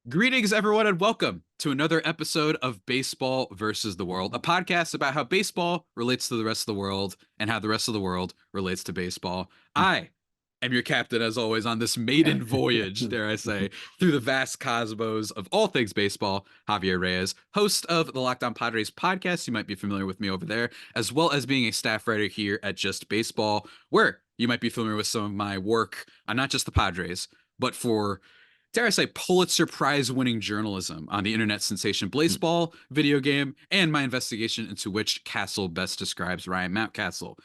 Greetings, everyone, and welcome to another episode of Baseball versus the World, a podcast about how baseball relates to the rest of the world and how the rest of the world relates to baseball. I am your captain, as always, on this maiden voyage, dare I say, through the vast cosmos of all things baseball. Javier Reyes, host of the Locked On Padres podcast. You might be familiar with me over there, as well as being a staff writer here at Just Baseball, where you might be familiar with some of my work on not just the Padres, but for, dare I say, Pulitzer Prize winning journalism on the internet sensation Blaseball video game, and my investigation into which castle best describes Ryan Mountcastle.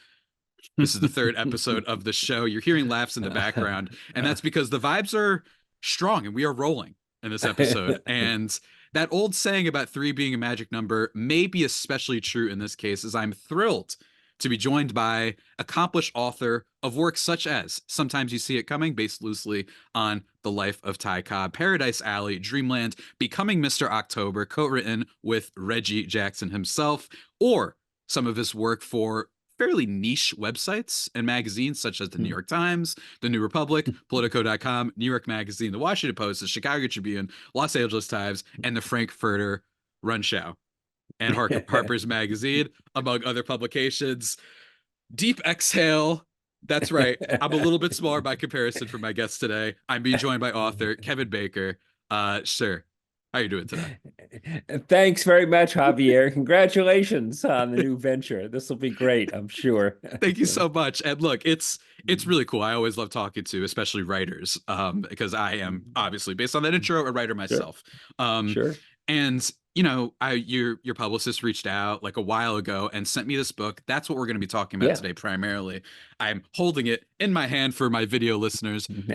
This is the third episode of the show. You're hearing laughs in the background, and that's because the vibes are strong and we are rolling in this episode. And that old saying about three being a magic number may be especially true in this case, as I'm thrilled to be joined by accomplished author of works such as Sometimes You See It Coming, based loosely on the life of Ty Cobb, Paradise Alley, Dreamland, Becoming Mr. October, co-written with Reggie Jackson himself, or some of his work for fairly niche websites and magazines such as the New York Times, the New Republic, Politico.com, New York Magazine, the Washington Post, the Chicago Tribune, Los Angeles Times, and the Frankfurter Rundschau and Harper's Magazine, among other publications. Deep exhale. That's right. I'm a little bit smaller by comparison for my guest today. I'm being joined by author Kevin Baker. Sir, how are you doing today? Thanks very much, Javier. Congratulations on the new venture. This will be great, I'm sure. Thank you so much. And look, it's really cool. I always love talking to, especially writers, because I am obviously, based on that intro, a writer Sure, myself. Um, sure. and your publicist reached out like a while ago and sent me this book. That's what we're going to be talking about Yeah. today primarily. I'm holding it in my hand for my video listeners. The New York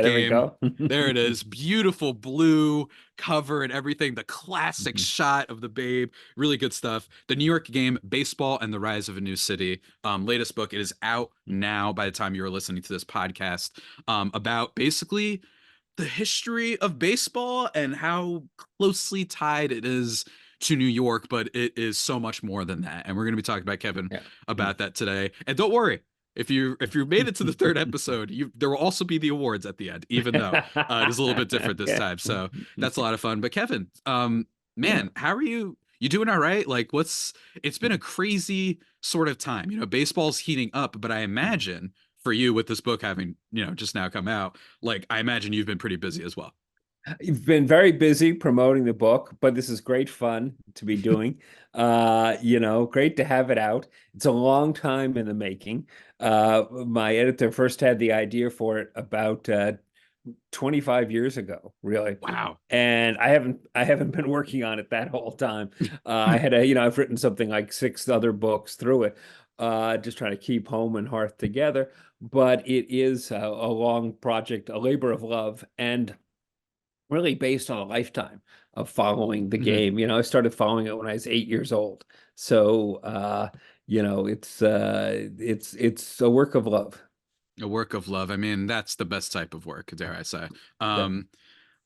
There we Game. go. There it is. Beautiful blue cover and everything. The classic shot of the babe. Really good stuff. The New York Game, Baseball and the Rise of a New City. Latest book. It is out now by the time you are listening to this podcast. About basically the history of baseball and how closely tied it is to New York, but it is so much more than that. And we're going to be talking about Kevin Yeah. about that today. And don't worry, if you made it to the third episode, there will also be the awards at the end, even though it is a little bit different this time. So that's a lot of fun. But Kevin, Yeah. man, how are you? You doing all right? Like, it's been a crazy sort of time. Baseball's heating up, but I imagine for you with this book having, just now come out, like I imagine you've been pretty busy as well. You've been very busy promoting the book, but this is great fun to be doing. Great to have it out. It's a long time in the making. My editor first had the idea for it about 25 years ago, really. Wow. And I haven't been working on it that whole time. I've written something like six other books through it, just trying to keep home and hearth together. But it is a long project, a labor of love, and really based on a lifetime of following the Mhm. game. I started following it when I was 8 years old. So, it's a work of love. A work of love. I mean, that's the best type of work, dare I say. Yeah.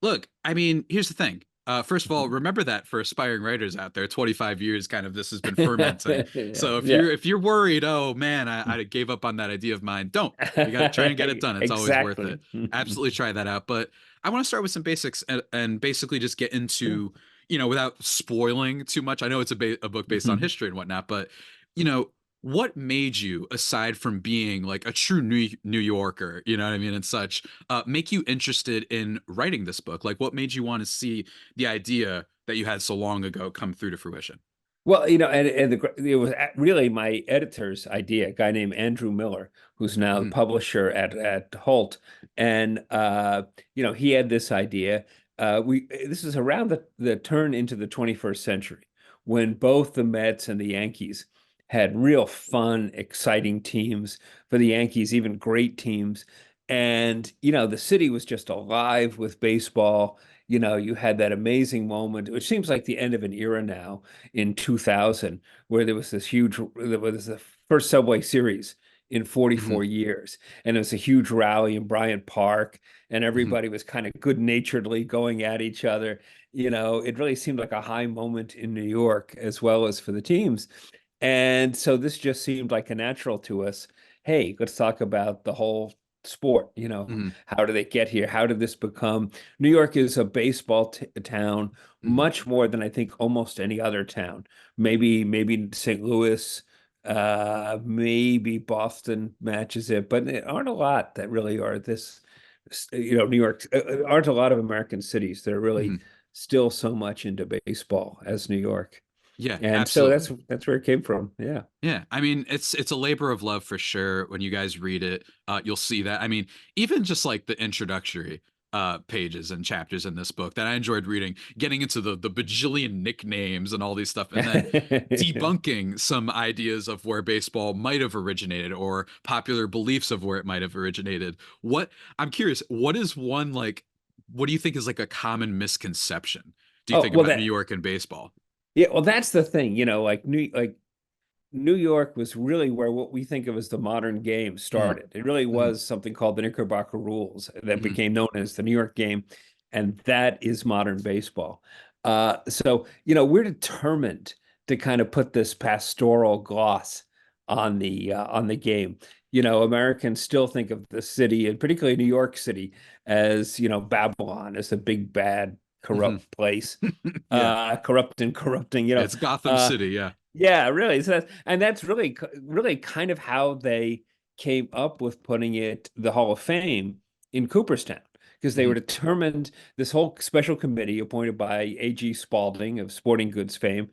Look, I mean, here's the thing. First of all, Mhm. remember that for aspiring writers out there, 25 years kind of this has been fermenting. Yeah. So if Yeah. you're worried, oh man, I gave up on that idea of mine, don't. You got to try and get it done. It's always worth it. Exactly. Absolutely try that out. But I want to start with some basics and basically just get Sure. into, without spoiling too much. I know it's a book based on Mhm. history and whatnot, but you know, what made you, aside from being like a true New Yorker, you know what I mean, and such, make you interested in writing this book? Like, what made you want to see the idea that you had so long ago come through to fruition? Well, it was really my editor's idea, a guy named Andrew Miller, who's now the Mhm. publisher at Holt, and he had this idea. We This is around the turn into the 21st century, when both the Mets and the Yankees had real fun, exciting teams. For the Yankees, even great teams, and the city was just alive with baseball. You had that amazing moment, which seems like the end of an era now, in 2000, where there was the first Subway Series in Mhm. 44 years. And it was a huge rally in Bryant Park, and Mhm. everybody was kind of good-naturedly going at each other. It really seemed like a high moment in New York as well as for the teams. And so this just seemed like a natural to us. Hey, let's talk about the whole sport. Hmm. How did they get here? How did this become? New York is a baseball town Hmm. much more than I think almost any other town. Maybe St. Louis, maybe Boston matches it, but there aren't a lot that really are this. New York aren't a lot of American cities that are really Hmm. still so much into baseball as New York. Yeah, And so absolutely. that's where it came from. Yeah. Yeah, I mean, it's a labor of love for sure. When you guys read it, you'll see that. I mean, even just like the introductory pages and chapters in this book that I enjoyed reading, getting into the bajillion nicknames and all these stuff, and then debunking some ideas of where baseball might have originated or popular beliefs of where it might have originated. What I'm curious, what is one like? What do you think is like a common misconception? Do you Oh, think well about New that York and baseball? yeah, well that's the thing, like New York was really where what we think of as the modern game Hmm. started. It really Hmm. was something called the Knickerbocker Rules that Hmm. became known as the New York game, and that is modern baseball. So, we're determined to kind of put this pastoral gloss on the game. Americans still think of the city, and particularly New York City, as Babylon, as the big bad Hmm. corrupt place, Yeah, corrupt and corrupting. it's Gotham Uh, City. Yeah. yeah, really. And that's really kind of how they came up with putting it the Hall of Fame in Cooperstown, because they were Hmm. determined, this whole special committee appointed by A.G. Spalding of sporting goods fame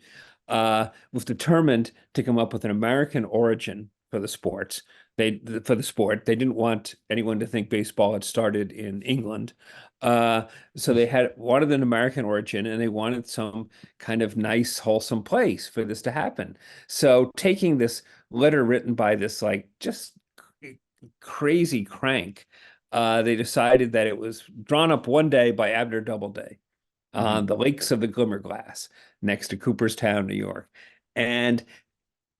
was determined to come up with an American origin for the sports. For the sport. They didn't want anyone to think baseball had started in England. Uh, so they wanted an American origin, and they wanted some kind of nice, wholesome place for this to happen. So taking this letter written by this like just crazy crank, they decided that it was drawn up one day by Abner Doubleday Hmm. on the lakes of the Glimmerglass next to Cooperstown, New York. And,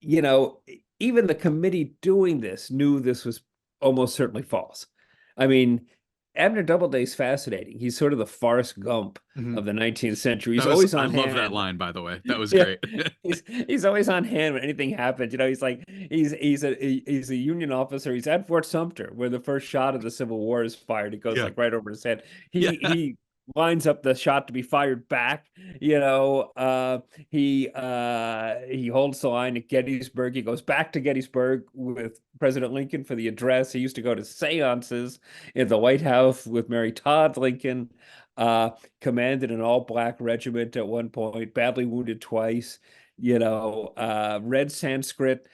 you know, even the committee doing this knew this was almost certainly false. I mean, Abner Doubleday's fascinating. He's sort of the Forrest Gump Hmm. of the 19th century. He's That was, always I on love that hand. line, by the way. That was Yeah, great. he's always on hand when anything happens. He's like he's a Union officer. He's at Fort Sumter where the first shot of the Civil War is fired. It goes Yeah. like right over his head. He Yeah. he lines up the shot to be fired back. He holds the line at Gettysburg. He goes back to Gettysburg with President Lincoln for the address. He used to go to seances in the White House with Mary Todd Lincoln. Commanded an all-black regiment at one point, badly wounded twice, read Sanskrit,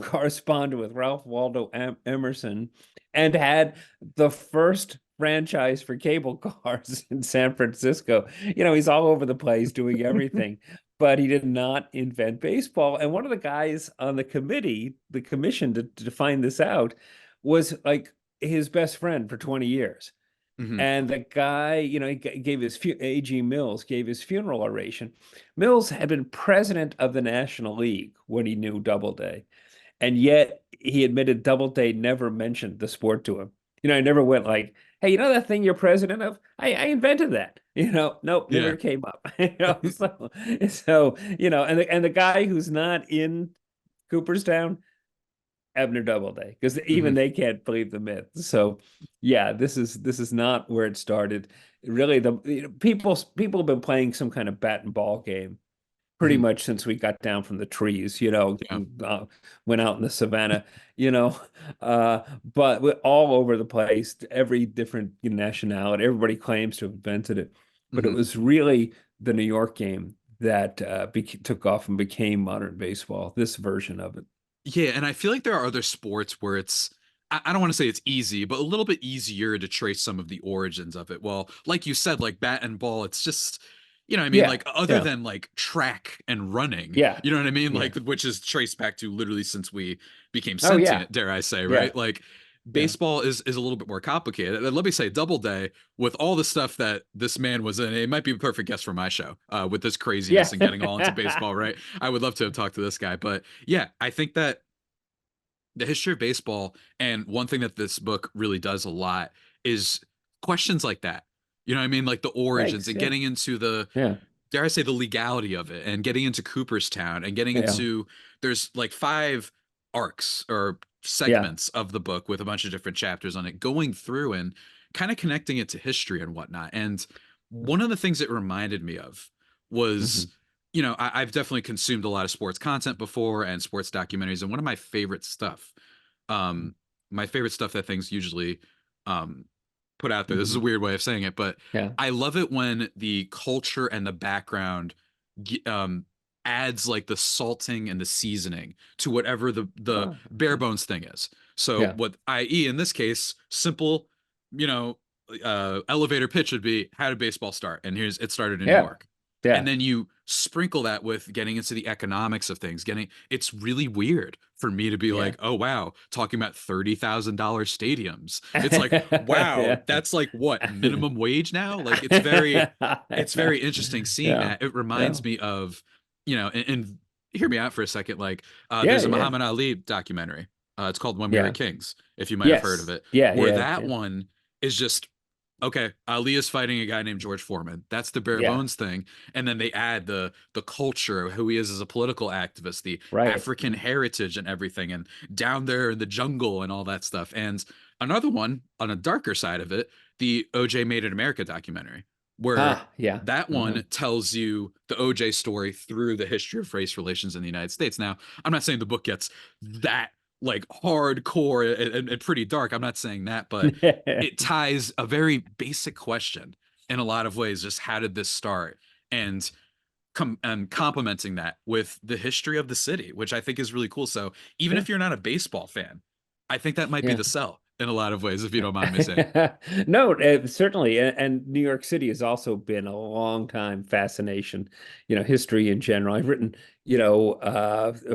corresponded with Ralph Waldo Emerson, and had the first franchise for cable cars in San Francisco. He's all over the place doing everything, but he did not invent baseball. And one of the guys on the commission to find this out, was like his best friend for 20 years. Hmm. And the guy, he gave A.G. Mills gave his funeral oration. Mills had been president of the National League when he knew Doubleday, and yet he admitted Doubleday never mentioned the sport to him. He never went like, "Hey, that thing you're president of? I invented that." Nope, Yeah. never came up. And the guy who's not in Cooperstown, Abner Doubleday, because even Hmm. they can't believe the myth. So, yeah, this is not where it started. Really, people have been playing some kind of bat and ball game pretty Hmm. much since we got down from the trees. Yeah. Went out in the savannah. You know, but we're all over the place. Every different nationality, everybody claims to have invented it, but it Hmm. was really the New York game that took off and became modern baseball. This version of it. Yeah, and I feel like there are other sports where I don't want to say it's easy, but a little bit easier to trace some of the origins of it. Well, like you said, like bat and ball, it's just, I mean, Yeah, like other yeah. than like track and running, Yeah. you know what I mean? Yeah. Like, which is traced back to literally since we became Oh yeah. sentient, dare I say, Yeah. right? Like Yeah. baseball is a little bit more complicated. And let me say, Doubleday, with all the stuff that this man was in, it might be a perfect guest for my show, with this craziness and getting all into Yeah. baseball, right? I would love to have talked to this guy. But yeah, I think that the history of baseball, and one thing that this book really does a lot is questions like that. You know what I mean? Like the origins Thanks. and Yeah. getting into the, Yeah. dare I say, the legality of it, and getting into Cooperstown and getting Yeah. into, there's like five arcs or Yeah. segments of the book with a bunch of different chapters on it, going through and kind of connecting it to history and whatnot. And one of the things it reminded me of was, Hmm. I've definitely consumed a lot of sports content before and sports documentaries. And one of um, my favorite stuff that things usually um, put out there. This is a Hmm. weird way of saying it, but Yeah. I love it when the culture and the background um, adds like the salting and the seasoning to whatever the Oh, bare okay. bones thing is. So Yeah. what, i.e., in this case, simple, elevator pitch would be, how did baseball start? And here's it started in New Yeah. York. And Yeah. then you sprinkle that with getting into the economics of things. It's really weird for me to be Yeah. like, oh wow, talking about $30,000 stadiums. It's like, wow, Yeah. that's like what, minimum wage now? Like it's very interesting seeing Yeah. that. It Yeah. reminds me of, and hear me out for a second. Like, Yeah. there's a Yeah. Muhammad Ali documentary. It's called When We Were Yeah. Kings, if you might have heard of Yes. it, Yeah. where Yeah. that Yeah. one is just, okay, Ali is fighting a guy named George Foreman. That's the bare Yeah. bones thing. And then they add the culture, who he is as a political activist, the Right. African heritage and everything, and down there in the jungle and all that stuff. And another one on a darker side of it, the OJ Made in America documentary, where Ah, yeah. that Hmm. one tells you the OJ story through the history of race relations in the United States. Now, I'm not saying the book gets that like hardcore and pretty dark. I'm not saying that, but it ties a very basic question in a lot of ways. Just how did this start? And and complementing that with the history of the city, which I think is really cool. So even Yeah. if you're not a baseball fan, I think that might be Yeah. the sell in a lot of ways, if you don't mind me saying. No, certainly, and New York City has also been a long time fascination, history in general. I've written,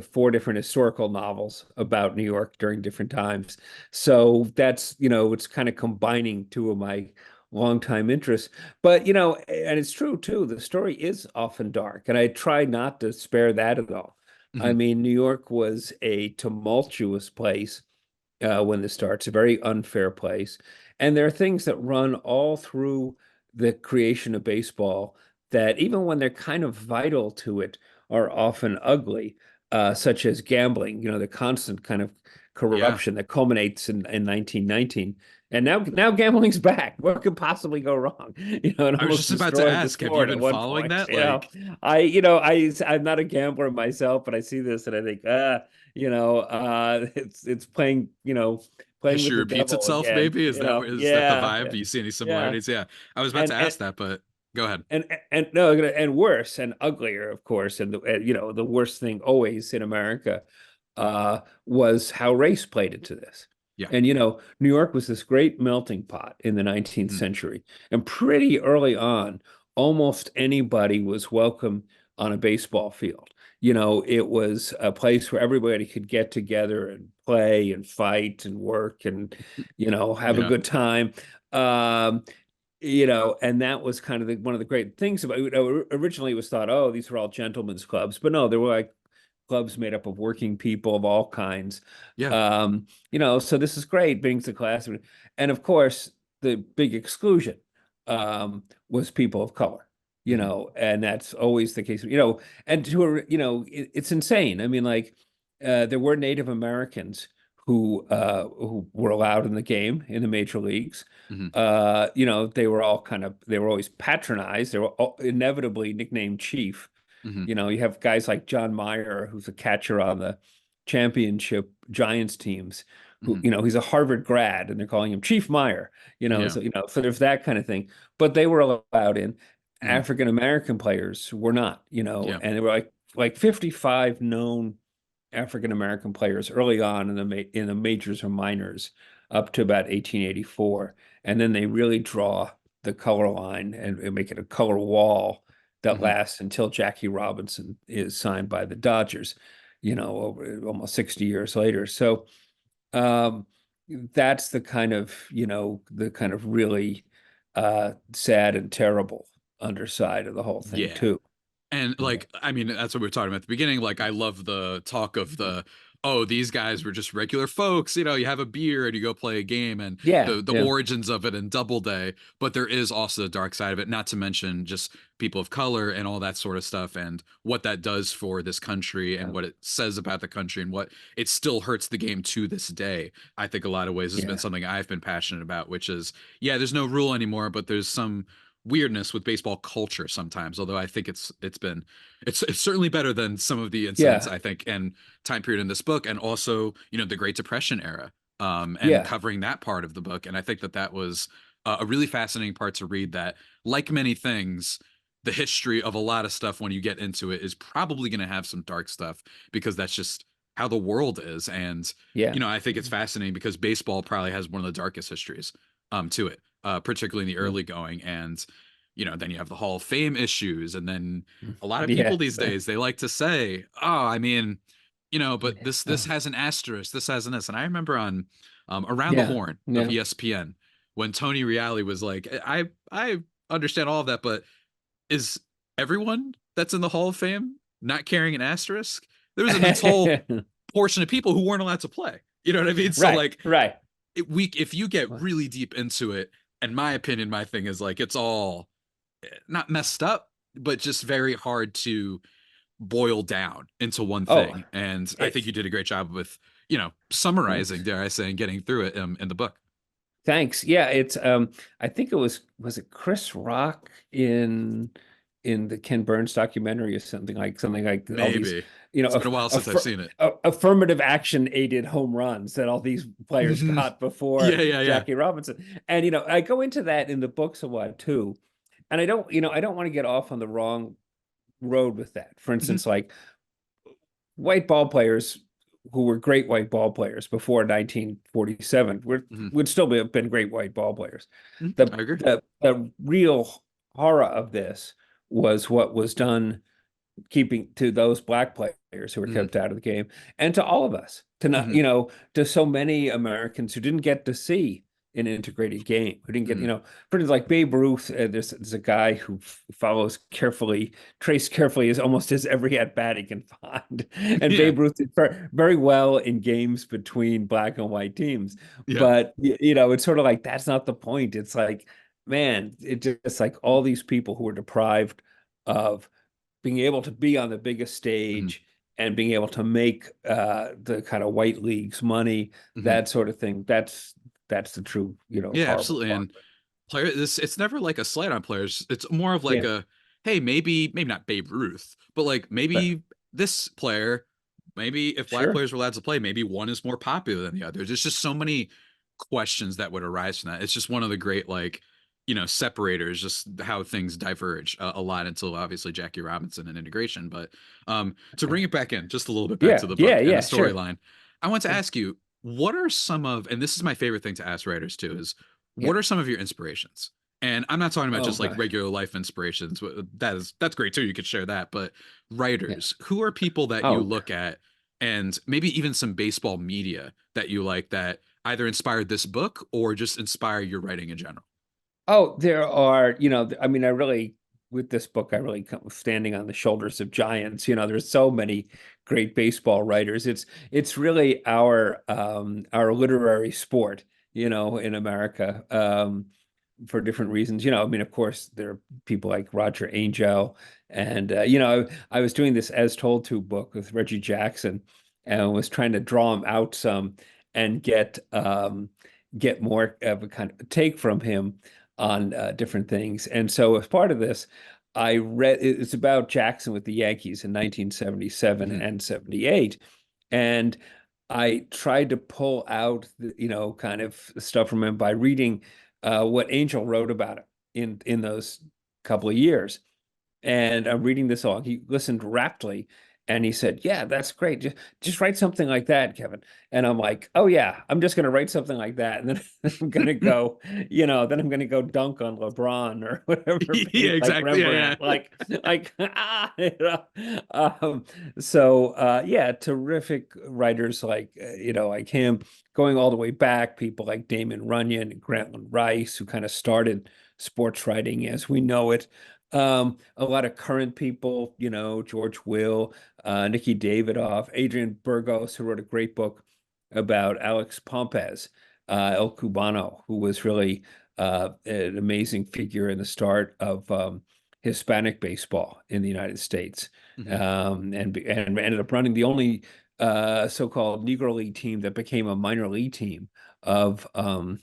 four different historical novels about New York during different times. So that's, it's kind of combining two of my longtime interests. But, and it's true too, the story is often dark, and I try not to spare that at all. I Mhm. mean, New York was a tumultuous place when this starts, a very unfair place. And there are things that run all through the creation of baseball that, even when they're kind of vital to it, are often ugly, such as gambling, the constant kind of Yeah. corruption that culminates in 1919. And now gambling's back. What could possibly go wrong? And I was almost just about to destroyed the ask, have you sport at been one following point. that? Like, I'm not a gambler myself, but I see this and I think, it's playing with history the repeats devil itself, again. maybe? Is that the Yeah, vibe? Do you see any yeah, similarities? Yeah. I was about and to and ask that, but go ahead. and no, and worse and uglier, of course. And the worst thing always in America was how race played into this. Yeah. And New York was this great melting pot in the 19th Mhm. century, and pretty early on, almost anybody was welcome on a baseball field. It was a place where everybody could get together and play and fight and work and have a Yeah. good time. Um, and that was kind of one of the great things about it. Originally, it was thought, oh, these were all gentlemen's clubs, but no, they were like clubs made up of working people of all kinds. Yeah. So this is great, brings the class, and of course, the big exclusion was people of color. Mhm. And that's always the case. And it's insane. I mean, like, there were Native Americans who were allowed in the game in the major leagues. Mhm. They were always patronized. They were inevitably nicknamed Chief. Mhm. You have guys like John Meyer, who's a catcher on the championship Giants teams, who, Mhm. he's a Harvard grad, and they're calling him Chief Meyer, Yeah. so there's that kind of thing. But they were allowed in. Mhm. African American players were not, Yeah. and there were like 55 known African American players early on in the majors or minors up to about 1884. And then they really draw the color line and make it a color wall that Mhm. lasts until Jackie Robinson is signed by the Dodgers, over almost 60 years later. So um, that's the kind of really sad and terrible underside of the whole thing Yeah. too. And Yeah. like, I mean, that's what we were talking about at the beginning. Like, I love the talk of the oh, these guys were just regular folks. You know, you have a beer and you go play a game, and Yeah, the yeah, origins of it in Doubleday. But there is also the dark side of it, not to mention just people of color and all that sort of stuff, and what that does for this country and yeah, what it says about the country and what it still hurts the game to this day. I think a lot of ways has been yeah, something I've been passionate about, which is, yeah, there's no rule anymore, but there's some weirdness with baseball culture sometimes. Although I think it's certainly better than some of the incidents, yeah, I think, and time period in this book, and also, you know, the Great Depression era, and yeah, covering that part of the book. And I think that that was a really fascinating part to read. That, like many things, the history of a lot of stuff when you get into it is probably going to have some dark stuff, because that's just how the world is. And yeah, you know, I think it's fascinating because baseball probably has one of the darkest histories to it, particularly in the yeah, early going. And you know, then you have the Hall of Fame issues, and then a lot of people yeah, these days, they like to say, oh, I mean, you know, but this oh, has an asterisk, this has an this. And I remember on Around the yeah, Horn of yeah. ESPN, when Tony Reali was like, I understand all of that, but is everyone that's in the Hall of Fame not carrying an asterisk? There was this whole portion of people who weren't allowed to play. You know what I mean? So Right, like, right. if you get really deep into it, in my opinion, my thing is like, it's all not messed up, but just very hard to boil down into one Oh, thing. And I think it's you did a great job with, you know, summarizing, thanks. dare I say, and getting through it in the book. Thanks. Yeah, it's I think it was it Chris Rock in the Ken Burns documentary or something like all these, Maybe you know, it's been a while since I've seen it. affirmative action aided home runs that all these players got before Yeah, yeah, yeah. Jackie Robinson. And I go into that in the books a lot too. And I don't want to get off on the wrong road with that. For Mhm, instance, like white ball players who were great white ball players before 1947 mhm, would still have been great white ball players. mhm. The I agree. the real horror of this was what was done keeping to those black players who were Mhm, kept out of the game, and to all of us, to not, mhm, to so many Americans who didn't get to see an integrated game, who didn't get, mhm. for instance, like Babe Ruth. There's a guy who follows carefully, trace carefully as almost as every at bat he can find, and Yeah, Babe Ruth did very well in games between black and white teams. yeah. But it's sort of like that's not the point. It's like, man, it's just like all these people who were deprived of being able to be on the biggest Mhm, stage and being able to make the kind of white leagues money, mhm. that sort of thing. That's the true, Yeah, horrible absolutely. part. And player this it's never like a slight on players. It's more of like Yeah, a, hey, maybe not Babe Ruth, but like but maybe this player, maybe if black sure. players were allowed to play, maybe one is more popular than the other. There's just so many questions that would arise from that. It's just one of the great, like, you know, separators, just how things diverge a lot until obviously Jackie Robinson and integration. But to bring it back in just a little bit back Yeah, to the yeah, book and the yeah, sure. storyline, I want to Yeah, ask you, what are some of, and this is my favorite thing to ask writers too, is yeah. what are some of your inspirations? And I'm not talking about Oh just like gosh. regular life inspirations. That's great too. You could share that, but Yeah. writers, who are people that you Oh, look at, and maybe even some baseball media that you like, that either inspired this book or just inspire your writing in general? oh, there are, I mean, with this book, I really come standing on the shoulders of giants. There's so many great baseball writers. It's really our literary sport, in America, for different reasons. I mean, of course, there are people like Roger Angell, and I was doing this As Told To book with Reggie Jackson, and was trying to draw him out some and get more of a kind of take from him on different things. And so, as part of this, I read it's about Jackson with the Yankees in 1977 Mhm, and 78. And I tried to pull out, kind of stuff from him by reading what Angel wrote about it in those couple of years. And I'm reading this all. He listened raptly and he said, "Yeah, that's great. Just write something like that, Kevin." And I'm like, "Oh yeah, I'm just going to write something like that." And then I'm going to go, then I'm going to go dunk on LeBron or whatever, yeah, paint like exactly. Yeah, Rembrandt, yeah. like so yeah, terrific writers like him, going all the way back, people like Damon Runyon and Grantland Rice, who kind of started sports writing as we know it. A lot of current people, George Will, Nikki Davidoff, Adrian Burgos, who wrote a great book about Alex Pompez, El Cubano, who was really an amazing figure in the start of Hispanic baseball in the United States, Hmm. and ended up running the only so-called Negro League team that became a minor league team of um,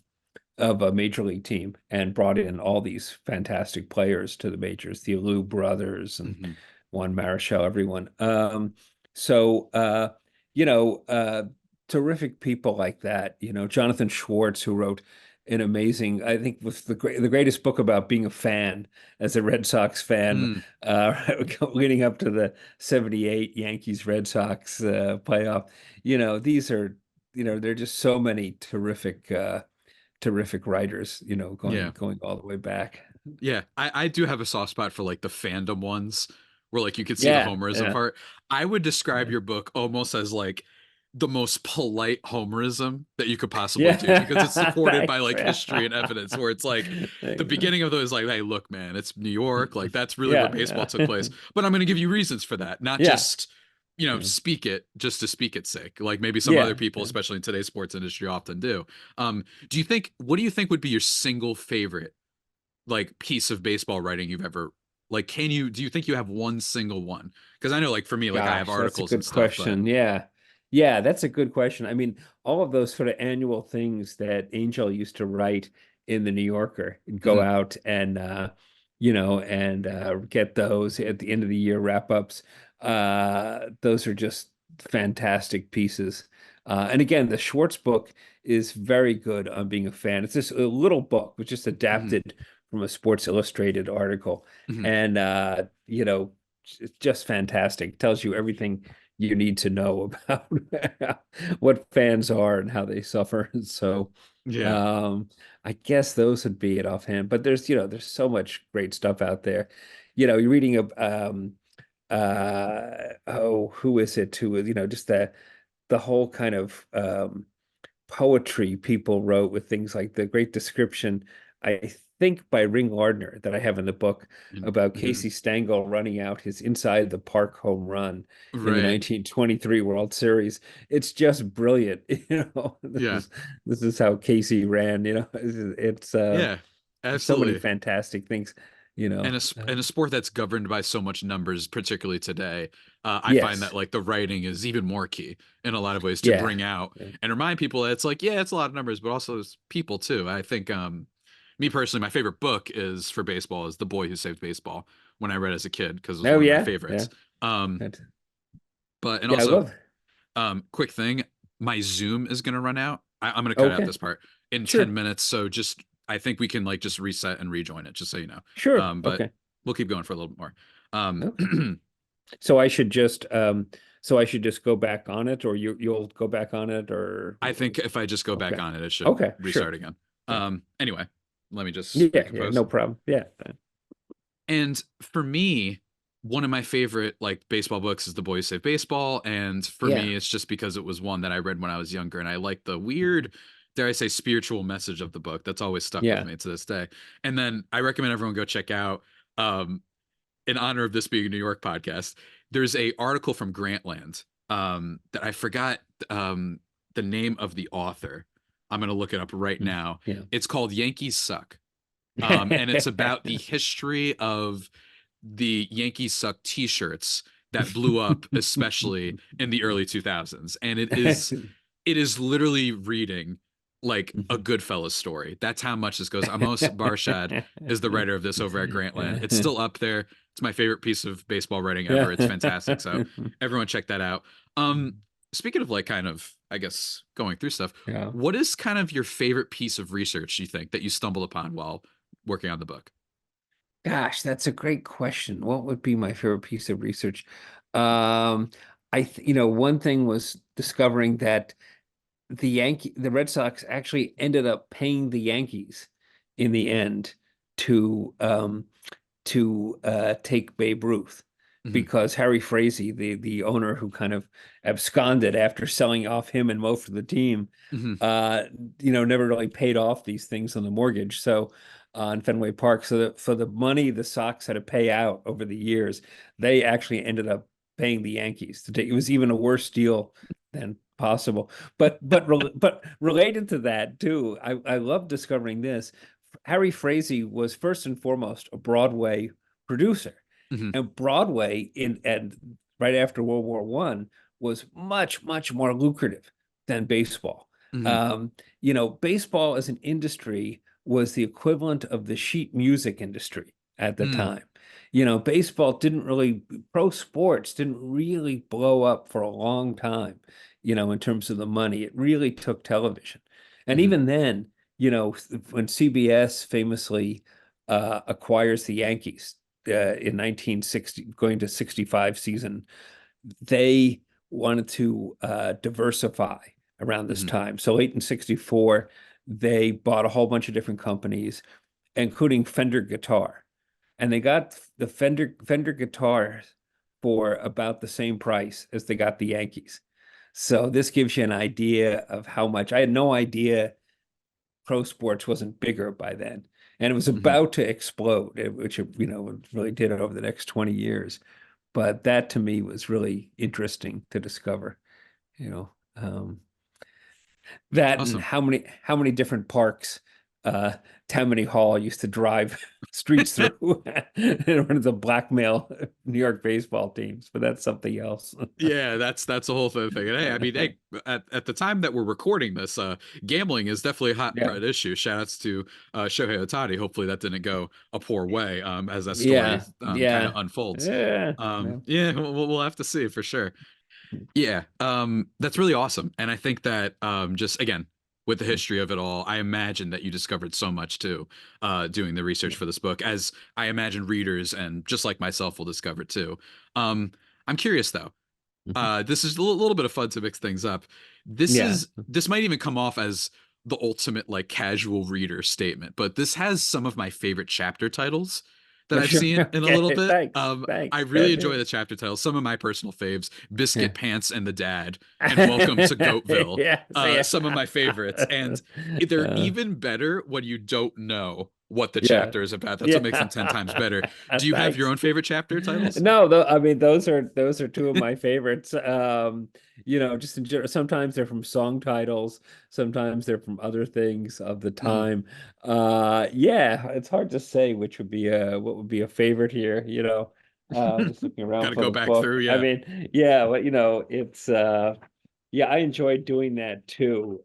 of a major league team, and brought in all these fantastic players to the majors, the Alou brothers and Hmm. Juan Marichal, everyone. So you know, terrific people like that. Jonathan Schwartz, who wrote an amazing, I think, was the greatest book about being a fan as a Red Sox fan, Mm, leading up to the '78 Yankees Red Sox playoff. These are, there are just so many terrific writers, going yeah. going all the way back. Yeah, I do have a soft spot for like the fandom ones where like you could see the Yeah, homerism yeah, part. I would describe yeah, your book almost as like the most polite homerism that you could possibly do because it's yeah. supported by Thanks. like Yeah. history and evidence where it's like the Thanks. beginning of those like, hey, look, man, it's New York, like that's really where Yeah, baseball took yeah, place. But I'm going to give you reasons for that, not yeah, just yeah, speak it just to speak its sake, like maybe some other yeah, people, yeah. especially in today's sports industry, often do. Do you think? What do you think would be your single favorite like piece of baseball writing you've ever like do you think you have one single one? Because I know like for me like I have Gosh, that's a articles and good stuff, but question. Yeah. Yeah, that's a good question. I mean, all of those sort of annual things that Angel used to write in the New Yorker, and go mhm, out and get those at the end of the year wrap-ups. Those are just fantastic pieces. And again, the Schwartz book is very good on being a fan. It's just a little book, but just mhm, adapted from a Sports Illustrated article. mhm. And it's just fantastic. Tells you everything you need to know about what fans are and how they suffer. So, Yeah. um, I guess those would be it offhand. But there's so much great stuff out there. You're reading who is it? Just the whole kind of poetry people wrote with things like the great description, I think by Ring Lardner, that I have in the book, about Mhm. Casey Stengel running out his inside the park home run in the Right. 1923 World Series. It's just brilliant. This Yeah. is this is how Casey ran. Yeah. There's so many Absolutely. fantastic things. You And know. in a sport that's governed by so much numbers, particularly today, I find that Yes. like the writing is even more key in a lot of ways to Yeah. bring out Yeah. and remind people that it's like, yeah, it's a lot of numbers, but also it's people too. I think me personally, my favorite book is for baseball is The Boy Who Saved Baseball when I read as a kid because it was Oh one of my yeah. Yeah. favorites. Um, That- but and Yeah. I also, love. quick thing, my Zoom is gonna run out. I'm gonna cut out Okay. this part in 10 Sure. minutes, so just I think we can like just reset and rejoin it, just so you know. Sure. But Okay. we'll keep going for a little bit more. Um, Okay. So I should just go back on it, or you'll go back on it, or I think if I just go back okay. on it, it should Okay, restart sure. again. Yeah. Anyway, let me just Yeah, yeah, recompose. no problem. Yeah. And for me, one of my favorite like baseball books is The Boys Save Baseball. And for Yeah. me, it's just because it was one that I read when I was younger and I like the weird, dare I say, spiritual message of the book. That's always stuck with Yeah. me to this day. And then I recommend everyone go check out, um, in honor of this being a New York podcast, there's a article from Grantland that I forgot the name of the author. I'm gonna look it up right now. Yeah. It's called Yankees Suck, and it's about the history of the Yankees Suck T-shirts that blew up, especially in the early 2000s. And it is literally reading like a Goodfellas story. That's how much this goes. Amos Barshad is the writer of this over at Grantland. It's still up there. It's my favorite piece of baseball writing ever. It's fantastic. So everyone check that out. Speaking of like kind of, I guess, going through stuff, Yeah. what is kind of your favorite piece of research you think that you stumbled upon while working on the book? Gosh, that's a great question. What would be my favorite piece of research? Um, one thing was discovering that the Red Sox actually ended up paying the Yankees in the end to take Babe Ruth, Hmm. because Harry Frazee, the owner who kind of absconded after selling off him and most of the team, Hmm. uh, never really paid off these things on the mortgage. So on Fenway Park. So that for the money the Sox had to pay out over the years, they actually ended up paying the Yankees to take. It was even a worse deal than possible. But related to that too, I love discovering this. Harry Frazee was first and foremost a Broadway producer, Hmm. and Broadway in and right after World War One was much more lucrative than baseball. Hmm. Um, Baseball as an industry was the equivalent of the sheet music industry at the Mm. time. Baseball didn't really, pro sports didn't really blow up for a long time, in terms of the money. It really took television. And Hmm. even then, when CBS famously acquires the Yankees in 1960, going to 65 season, they wanted to diversify around this Hmm. time. So late in 64, they bought a whole bunch of different companies, including Fender Guitar. And they got the Fender guitars for about the same price as they got the Yankees. So this gives you an idea of how much. I had no idea pro sports wasn't bigger by then. And it was Hmm. about to explode, which it really did over the next 20 years. But that to me was really interesting to discover, you know. That and Awesome. how many different parks uh Tammany Hall used to drive streets through in order to blackmail New York baseball teams, but that's something else. Yeah, that's a whole thing. And hey, I mean, hey, at the time that we're recording this, gambling is definitely a hot Yeah. red issue. Shout outs to Shohei Ohtani. Hopefully that didn't go a poor way as that story Yeah. kind of Yeah. unfolds. Yeah. Yeah. Yeah, we'll have to see for sure. Yeah, that's really awesome. And I think that just again, with the history of it all, I imagine that you discovered so much too, doing the research for this book, as I imagine readers and just like myself will discover too. Um, I'm curious though. Mhm. This is a little bit of fun to mix things up. Yeah. This might even come off as the ultimate like casual reader statement, but this has some of my favorite chapter titles that I've Sure. seen in a little Okay. bit. Thanks. I Thanks. really That enjoy is. the chapter titles. Some of my personal faves: Yeah. Biscuit Pants and the Dad, and Welcome to Goatville. Yeah. So yeah. Some of my favorites, and they're Uh, even better when you don't know what the yeah. chapter is about. That's what makes them 10 times Yeah. better. Do you have your Thanks. own favorite chapter titles? No, I mean those are two of my favorites. Just in general, sometimes they're from song titles, sometimes they're from other things of the Mhm. time. Yeah, it's hard to say which would be what would be a favorite here, just looking Got around to for go the back book. through. I Yeah. mean, yeah, well, it's yeah, I enjoyed doing that too,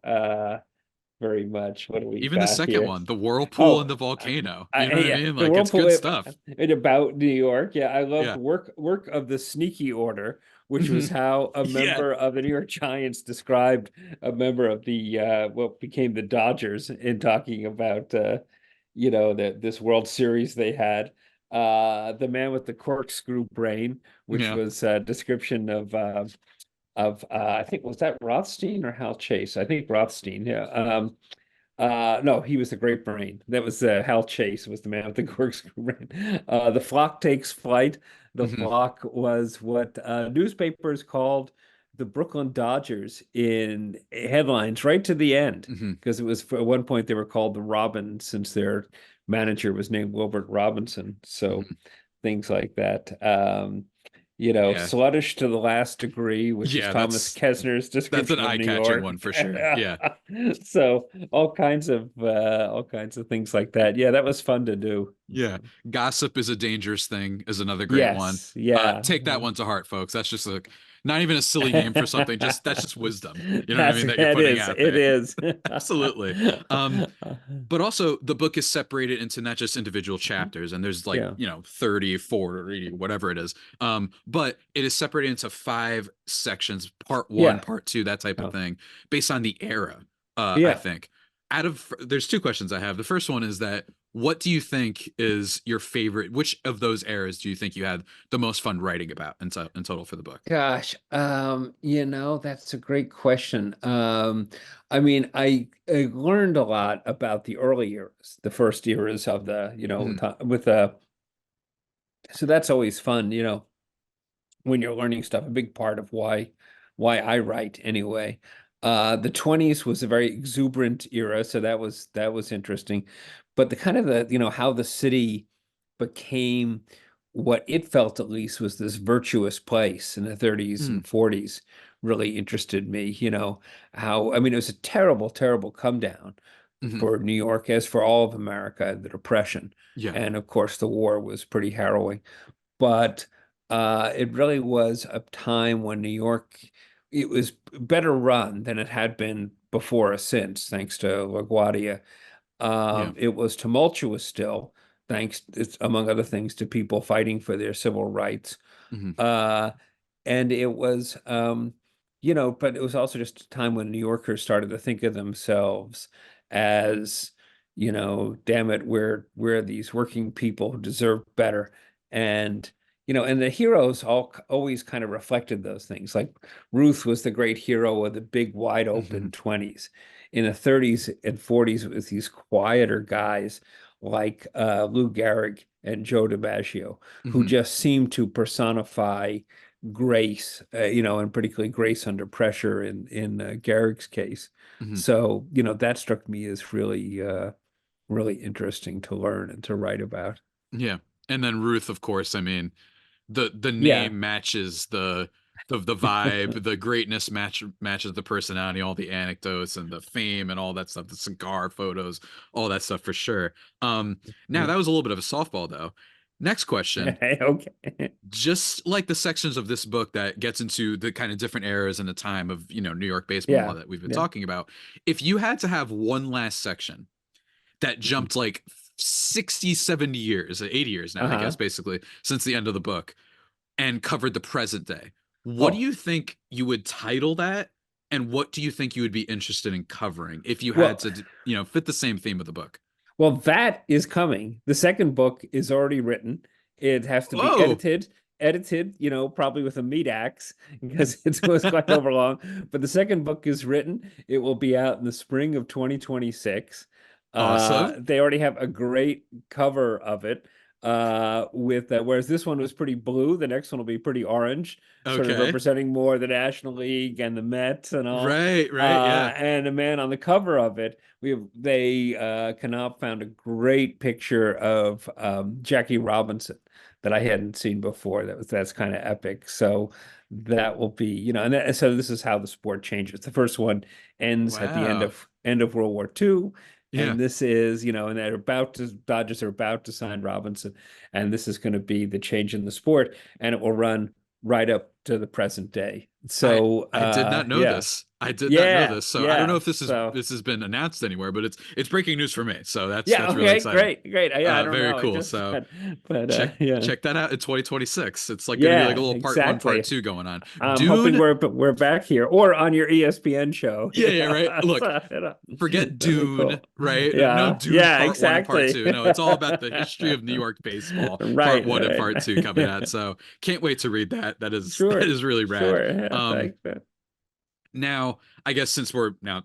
very much. What do we Even the got second here? one, the whirlpool and Oh, the volcano. You know what I yeah, mean? the Like it's Whirlpool good stuff. it about New York. Yeah, I loved Yeah. work of the Sneaky Order, which was Mhm. how a Yeah. member of the New York Giants described a member of the what became the Dodgers in talking about this World Series they had. The man with the corkscrew brain, which Yeah. was a description of I think was that Rothstein or Hal Chase? I think Rothstein. Yeah. No, he was the great brain. That was Hal Chase was the man with the corkscrew brain. The flock takes flight. The Hmm. flock was what newspapers called the Brooklyn Dodgers in headlines right to the end, Hmm. because it was at one point they were called the Robins since their manager was named Wilbert Robinson. So Hmm. things like that. Yeah. Sluttish to the last degree, which is Yeah. Thomas Kessner's That's an description of New eye-catching York. one for sure. Yeah. So all kinds of things like that. Yeah, that was fun to do. Yeah. Gossip is a dangerous thing is another great one. Yes, yeah. Take that one to heart, folks. That's just like not even a silly name for something. Just that's just wisdom. You know what I That's mean? That you're it putting is. out It there. is. Absolutely. But also the book is separated into not just individual chapters, and there's like, Yeah. 30, 40, whatever it is. But it is separated into five sections, part one, Yeah. part two, that type of Oh, thing, based on the era, I yeah. think. There's two questions I have. The first one is that what do you think is your favorite? Which of those eras do you think you had the most fun writing about in total for the book? Gosh, that's a great question. I mean, I learned a lot about the early eras, the first eras of the, Mhm. with so that's always fun, when you're learning stuff, a big part of why I write anyway. The 20s was a very exuberant era, so that was interesting. but the kind of how the city became what it felt at least was this virtuous place in the 30s Mm, and 40s really interested me. How, I mean, it was a terrible, terrible come down hmm for New York, as for all of America, the Depression. Yeah. And of course, the war was pretty harrowing. But it really was a time when New York, it was better run than it had been before or since, thanks to LaGuardia. Yeah. It was tumultuous still, thanks, among other things, to people fighting for their civil rights. hmm Uh, and it was, but it was also just a time when New Yorkers started to think of themselves as, damn it, we're these working people who deserve better. And, and the heroes always kind of reflected those things. Like Ruth was the great hero of the big, wide hmm open 20s. In the 30s and 40s, it was these quieter guys like Lou Gehrig and Joe DiMaggio, who hmm just seemed to personify grace, and particularly grace under pressure in Gehrig's case. hmm So, that struck me as really interesting to learn and to write about. Yeah. And then Ruth, of course, I mean, the Yeah. name matches the vibe, the greatness matches the personality, all the anecdotes and the fame and all that stuff, the cigar photos, all that stuff for sure. Now Yeah. that was a little bit of a softball though. Next question. Okay. Just like the sections of this book that gets into the kind of different eras and the time of, New York baseball Yeah. that we've been Yeah. talking about, if you had to have one last section that Mhm. jumped like 60, 70 years, 80 years now, I guess, Uh-huh. basically, since the end of the book, and covered the present day. What do Oh, you think you would title that? And what do you think you would be interested in covering if you had well, to, fit the same theme of the book? Well, that is coming. The second book is already written. It has to be Whoa. edited, probably with a meat axe because it was quite overlong. But the second book is written. It will be out in the spring of 2026. Awesome. They already have a great cover of it. Whereas this one was pretty blue, the next one will be pretty orange, sort of Okay. representing more the National League and the Mets and all. Right, right, yeah. And the man on the cover of it, they Canop found a great picture of Jackie Robinson that I hadn't seen before. That's kind of epic. So that will be, so this is how the sport changes. The first one ends at the end Wow. of World War II. Yeah. And this is, and Dodgers are about to sign Robinson, and this is going to be the change in the sport, and it will run right up to the present day. I So, I did not know yeah, this. I did not know yeah, this. So I don't know yeah. if So, this has been announced anywhere, but it's breaking news for me. So yeah, that's really okay, exciting. great, great. Yeah, I don't Very know. I cool. just, So but check yeah, that out in 2026. It's like going to be like a yeah, little part one, part exactly. two going on. I'm hoping Dune. we're back here or on your ESPN show. Yeah, yeah, right. Look, So, forget that'd be Dune, cool. right? No Yeah, Dune yeah, part one and part exactly. two. No, it's all about the history of New York baseball, part Right, one and part two coming out. right. So can't wait to read that. That Sure, is really rad. sure. Yeah, Um, thanks, man. Now, I guess since we're now,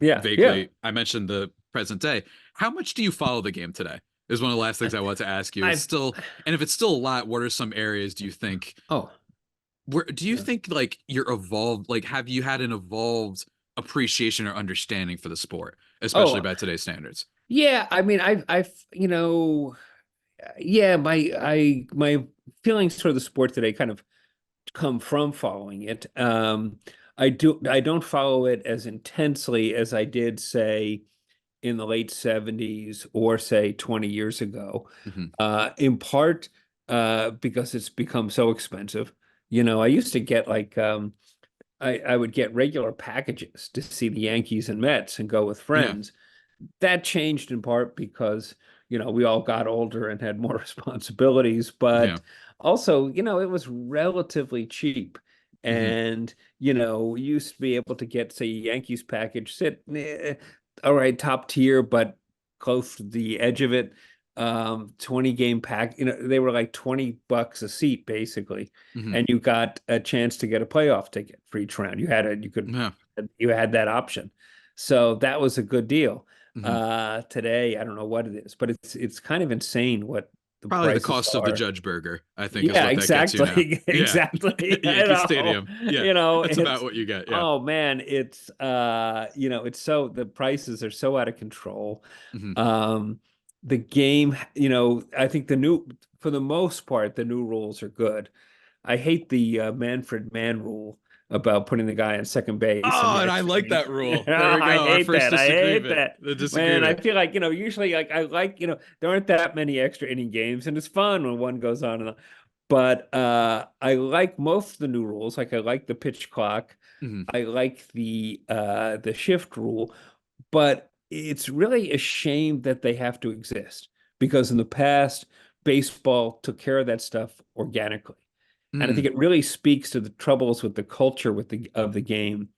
Yeah, yeah. vaguely, I mentioned the present day. How much do you follow the game today? Is one of the last things I want to ask you. Is I've still, and if it's still a lot, what are some areas do you think oh where do you yeah. think like you're evolved, like have you had an evolved appreciation or understanding for the sport, especially Oh by today's standards? yeah. I mean, I've yeah. My feelings for the sport today kind of come from following it. I don't follow it as intensely as I did, say, in the late 70s or say 20 years ago. hmm In part because it's become so expensive. I used to get like I would get regular packages to see the Yankees and Mets and go with Yeah, friends. That changed in part because, we all got older and had more responsibilities, yeah, but also, it was relatively cheap. hmm And, you used to be able to get, say, a Yankees package, all right, top tier, but close to the edge of it. 20 game pack, they were like $20 a seat, basically. hmm And you got a chance to get a playoff ticket for each round. yeah, You had that option. So that was a good deal. hmm Today, I don't know what it is, but it's kind of insane what the Probably the prices cost of the are. Judge Burger, I think, is Yeah, what that gets you now. exactly. Yeah, Exactly. Yankee Stadium. Yeah, that's about It's what you get. Yeah. oh man, it's it's so the prices are so out of control. hmm Um the game, I think for the most part, the new rules are good. I hate the Manfred Mann rule about putting the guy on second base in Oh, the and I extra like innings. that rule. There we I go. Our hate first that. I hate disagreement. that. The Man, I disagreement. feel like, usually like I like, there aren't that many extra inning games and it's fun when one goes on and on. But I like most of the new rules. Like I like the pitch clock. Hmm. I like the shift rule, but it's really a shame that they have to exist because in the past, baseball took care of that stuff organically. And I think Mm. it really speaks to the troubles with the culture of the game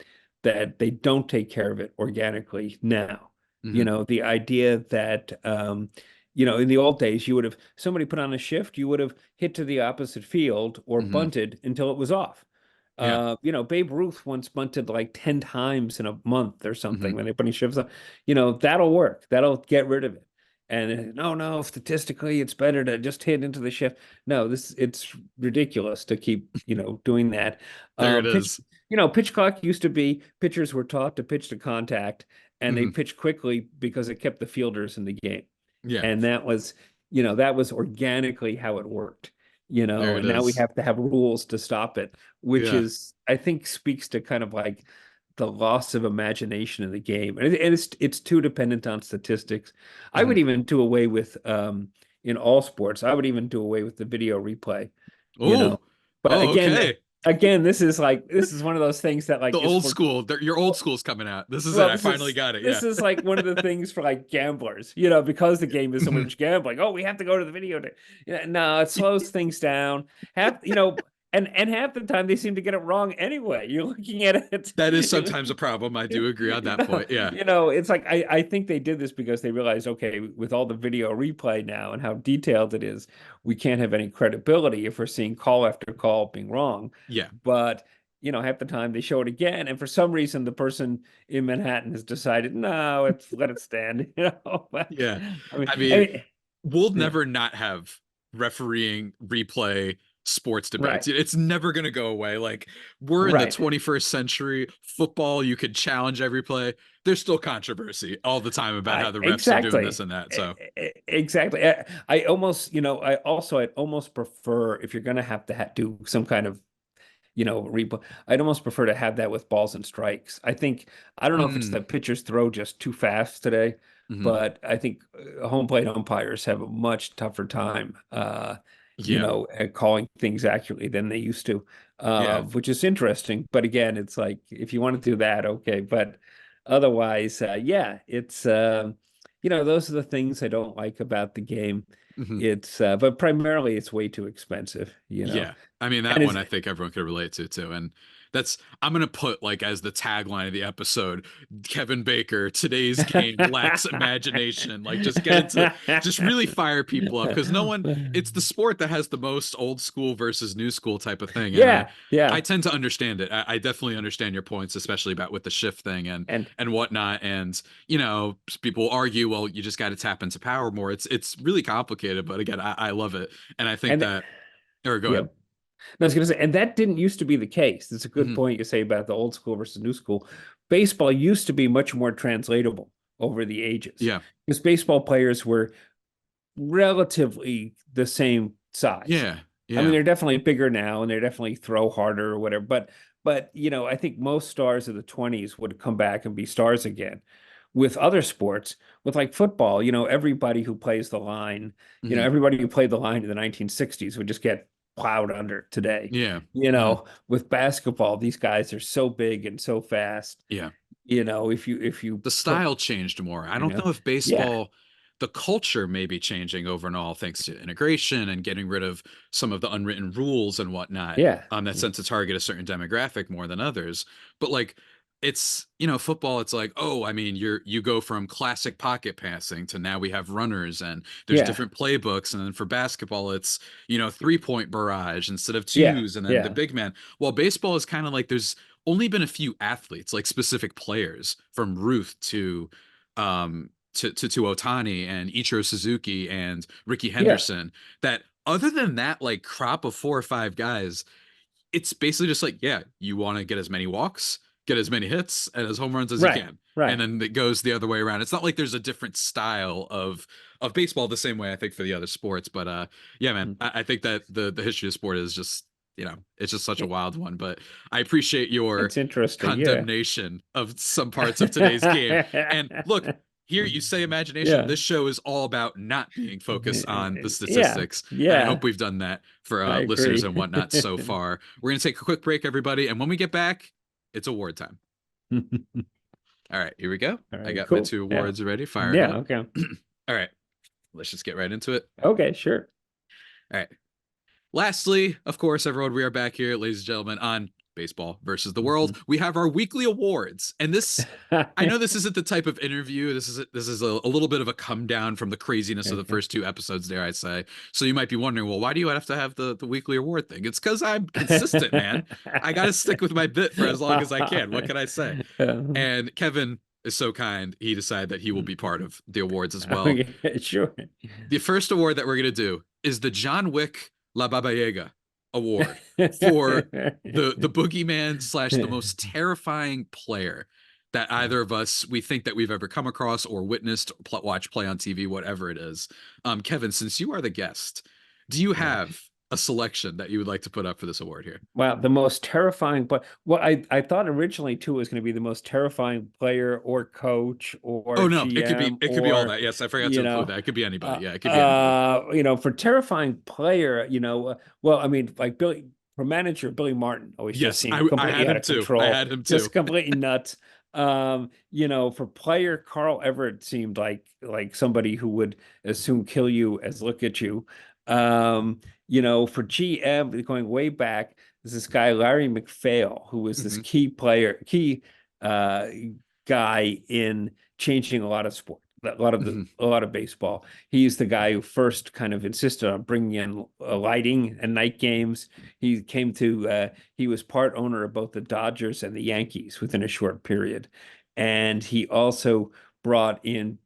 that they don't take care of it organically now. Hmm. The idea that in the old days, you would have somebody put on a shift, you would have hit to the opposite field or Hmm. bunted until it was off. Yeah. Babe Ruth once bunted like 10 times in a month or something Hmm. when they put shifts on. That'll work. That'll get rid of it. And no, statistically, it's better to just hit into the shift. No, it's ridiculous to keep, doing that. There it Pitch, is. pitch clock used to be pitchers were taught to pitch to contact and they Hmm. pitched quickly because it kept the fielders in the game. Yeah. And that was organically how it worked, There it and now we is. have to have rules to stop it, which Yeah. is, I think, speaks to kind of like the loss of imagination in the game. And it's too dependent on statistics. I Hmm. would even do away with in all sports, I would even do away with the video replay, you know. Oh. But Oh, okay. again, this is one of those things that The like is old for school. Your old school's coming out. This is it. well, I finally got it. Yeah. this is like one of the things for like gamblers, because the game is so Mhm. much gambling. Oh, we have to go to the video. No, it slows things down. And half the time they seem to get it wrong anyway. You're looking at it. That is sometimes a problem. I do agree on that point. Yeah. It's like I think they did this because they realized, okay, with all the video replay now and how detailed it is, we can't have any credibility if we're seeing call after call being wrong. Yeah. But half the time they show it again, and for some reason the person in Manhattan has decided, no, it's let it stand. But, Yeah. I mean, I I mean, mean, we'll yeah, never not have refereeing replay sports debates. right, It's never going to go away. Like we're in the right. 21st century. Football, you could challenge every play. There's still controversy all the time about how the refs are doing this Exactly. and that. So, Exactly. I almost, I'd almost prefer if you're going to have to do some kind of replay. I'd almost prefer to have that with balls and strikes. I don't know if it's mm, that pitchers throw just too fast today, mhm. but I think home plate umpires have a much tougher time, Yeah. at calling things accurately than they used to, Yeah. which is interesting. But again, it's like if you want to do that, okay. But otherwise, yeah, it's those are the things I don't like about the game. Mhm. But primarily it's way too expensive. Yeah. I mean, that And one it's I think everyone could relate to too. And that's, I'm going to put like as the tagline of the episode, Kevin Baker, today's game lacks imagination. Like just get into, just really fire people up because no one, it's the sport that has the most old school versus new school type of thing. And Yeah, I yeah. tend to understand it. I definitely understand your points, especially about with the shift thing And and whatnot. And, people argue, well, you just got to tap into power more. It's really complicated, but again, I love it. And I think and that, or go yeah. ahead. No, I was gonna say, and that didn't used to be the case. It's a good Mhm. point you say about the old school versus new school. Baseball used to be much more translatable over the ages Yeah. because baseball players were relatively the same size. Yeah. I mean, Yeah. they're definitely bigger now and they're definitely throw harder or whatever. But I think most stars of the 20s would come back and be stars again. With other sports, with like football, everybody who plays the line, Hmm. everybody who played the line in the 1960s would just get plowed under today. Yeah. Hmm. With basketball, these guys are so big and so fast. Yeah. If you The put, style changed more. I you don't know, know if yeah, baseball, the culture may be changing over and all thanks to integration and getting rid of some of the unwritten rules and whatnot. yeah, That sense to target a certain demographic more than others. But like it's, football, it's like, oh, I mean, you go from classic pocket passing to now we have runners and there's yeah, different playbooks. And then for basketball, it's, 3-point barrage instead of yeah, twos and then the yeah, big man. While baseball is kind of like there's only been a few athletes, like specific players from Ruth to Otani and Ichiro Suzuki and Ricky yeah. Henderson, that other than that like crop of 4 or 5 guys, it's basically just like, yeah, you want to get as many walks, get as many hits and as home runs as you Right, can. And right. then it goes the other way around. It's not like there's a different style of baseball the same way I think for the other sports. But yeah, man, Mm. I think that the history of sport is just, it's just such a It, wild one. But I appreciate your it's interesting, yeah. condemnation of some parts of today's game. And look, here you say imagination. Yeah. This show is all about not being focused on the Yeah, statistics. And I yeah, hope we've done that for I listeners agree. and whatnot so far. We're going to take a quick break, everybody. And when we get back, it's award time. All right, here we go. All I right, got my cool. two Yeah. awards already fired Yeah, up. okay. All right, let's just get right into it. Okay, sure. All right. Lastly, of course, everyone, we are back here, ladies and gentlemen, on Baseball versus the World. We have our weekly awards, and this, I know this isn't the type of interview. This is a little bit of a come down from the craziness of the Okay. first two episodes, dare I say. So you might be wondering, well, why do you have to have the weekly award thing? It's because I'm consistent, man. I got to stick with my bit for as long as I can. What can I say? And Kevin is so kind, he decided that he will be part of the awards as well. Okay, sure. The first award that we're going to do is the John Wick La Baba Yaga award for the boogeyman slash the most terrifying player that either of us we think that we've ever come across or witnessed, watch play on TV, whatever it is. Kevin, since you are the guest, do you have a selection that you would like to put up for this award here? Wow, the most terrifying, but well, I thought originally too it was going to be the most terrifying player or coach or Oh no, it could be GM all or that. Yes, I forgot to you include know, that. It could be anybody. Yeah, it could be anybody. for terrifying player, well, I mean, like for manager Billy Martin always just Yes, seemed I completely had out him of too. I control, had him too. just completely nuts. For player Carl Everett seemed like somebody who would as soon kill you as look at you. For GM going way back, there's this guy Larry McPhail who was this Hmm. key uh, guy in changing a lot of sport, Hmm. a lot of baseball. He's the guy who first kind of insisted on bringing in lighting and night games. He was part owner of both the Dodgers and the Yankees within a short period, and he also brought in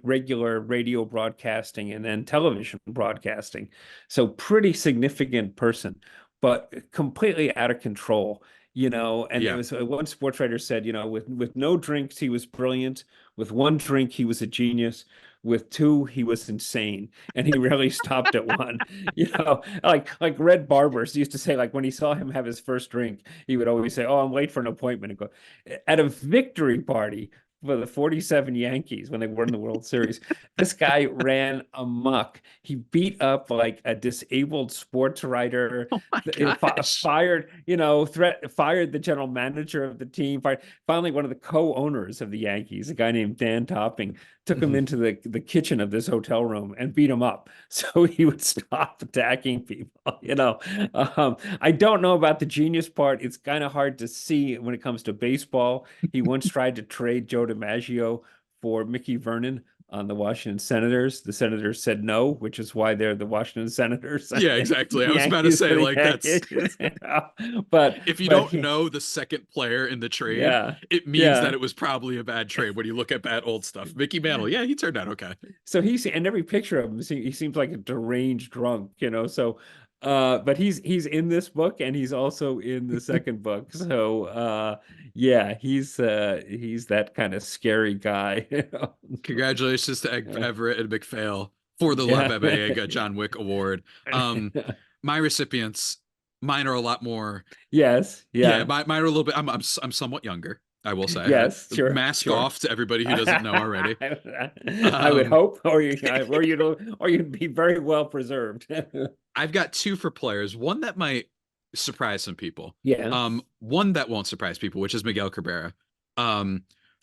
regular radio broadcasting and then television broadcasting. So pretty significant person, but completely out of control. And there Yeah. was one sports writer said, with no drinks, he was brilliant. With one drink, he was a genius. With two, he was insane. And he really stopped at one. Like Red Barbers used to say, like when he saw him have his first drink, he would always say, "Oh, I'm late for an appointment." And go at a victory party for the 47 Yankees when they won the World Series. This guy ran amok. He beat up like a disabled sports writer, Oh my gosh. fired the general manager of the team, finally one of the co-owners of the Yankees, a guy named Dan Topping, took him Hmm. into the kitchen of this hotel room and beat him up so he would stop attacking people. I don't know about the genius part. It's kind of hard to see when it comes to baseball. He once tried to trade Joe DiMaggio for Mickey Vernon on the Washington Senators. The Senators said no, which is why they're the Washington Senators. Yeah, And exactly. I the was about to Yankees say, for the like, that's Yankees. But if you but don't he, know the second player in the trade, yeah, it means that yeah. it was probably a bad trade when you look at bad old stuff. Mickey Mantle, yeah, he turned out okay. So he's and every picture of him, he seems like a deranged drunk, So, but he's in this book and he's also in the second book. So, yeah, he's that kind of scary guy. Congratulations to Everett and McPhail for the La Yeah. Baba Yaga John Wick Award. Um, my recipients, mine are a lot more. Yes. Yeah, Yeah. mine are a little bit. I'm somewhat younger. I will say. Yes. Sure. Mask Sure. off to everybody who doesn't know already. I would Um, hope, or you'd be very well preserved. I've got two for players. One that might surprise some people. Yeah. One that won't surprise people, which is Miguel Cabrera. For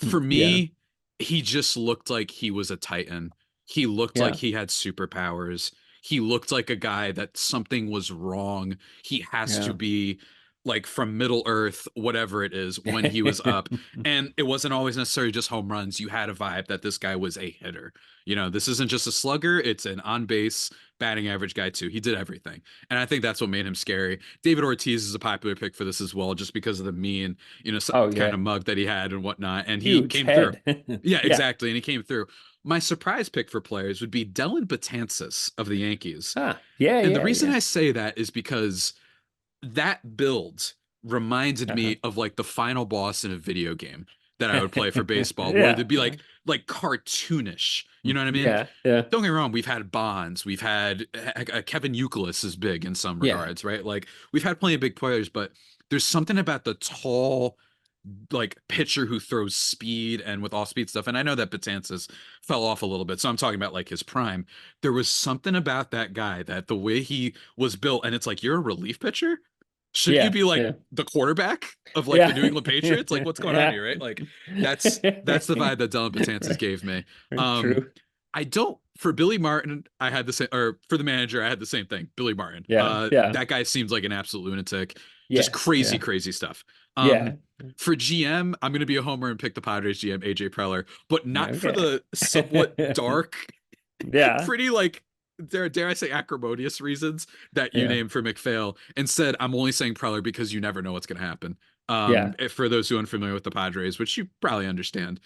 Yeah. me, he just looked like he was a Titan. He looked like Yeah. he had superpowers. He looked like a guy that something was wrong. He has to Yeah. be like from Middle Earth, whatever it is, when he was up. And it wasn't always necessarily just home runs. You had a vibe that this guy was a hitter. This isn't just a slugger, it's an on base batting average guy too. He did everything. And I think that's what made him scary. David Ortiz is a popular pick for this as well, just because of the mean, Oh kind yeah. of mug that he had and whatnot. And he Huge came through. head. Yeah, Yeah. exactly. And he came through. My surprise pick for players would be Dylan Betances of the Yankees. Ah, yeah, And the yeah, reason yeah. I say that is because that build reminded Uh-huh. me of like the final boss in a video game that I would play for baseball, where Yeah. they'd be like cartoonish. You know what I mean? Yeah. Yeah. Don't get me wrong, we've had Bonds, we've had Kevin Youkilis is big in some Yeah. regards, right? Like we've had plenty of big players, but there's something about the tall like pitcher who throws speed and with off speed stuff. And I know that Betances fell off a little bit, so I'm talking about like his prime. There was something about that guy that the way he was built, and it's like you're a relief pitcher. Shouldn't you Yeah. be like Yeah. the quarterback of like the Yeah. New England Patriots? Like what's going on Yeah. here, right? Like that's the vibe that Dylan Betances gave me. Um, True. I don't for Billy Martin, I had the same or for the manager, I had the same thing. Billy Martin. Yeah. Yeah. That guy seems like an absolute lunatic. Just Yes. crazy, Yeah. crazy stuff. Yeah. For GM, I'm gonna be a homer and pick the Padres GM, AJ Preller, but not for Okay. the somewhat dark, Yeah. pretty like dare I say acrimonious reasons that you Yeah. named for McPhail. Instead, I'm only saying Preller because you never know what's gonna happen. Yeah. For those who are unfamiliar with the Padres, which you probably understand,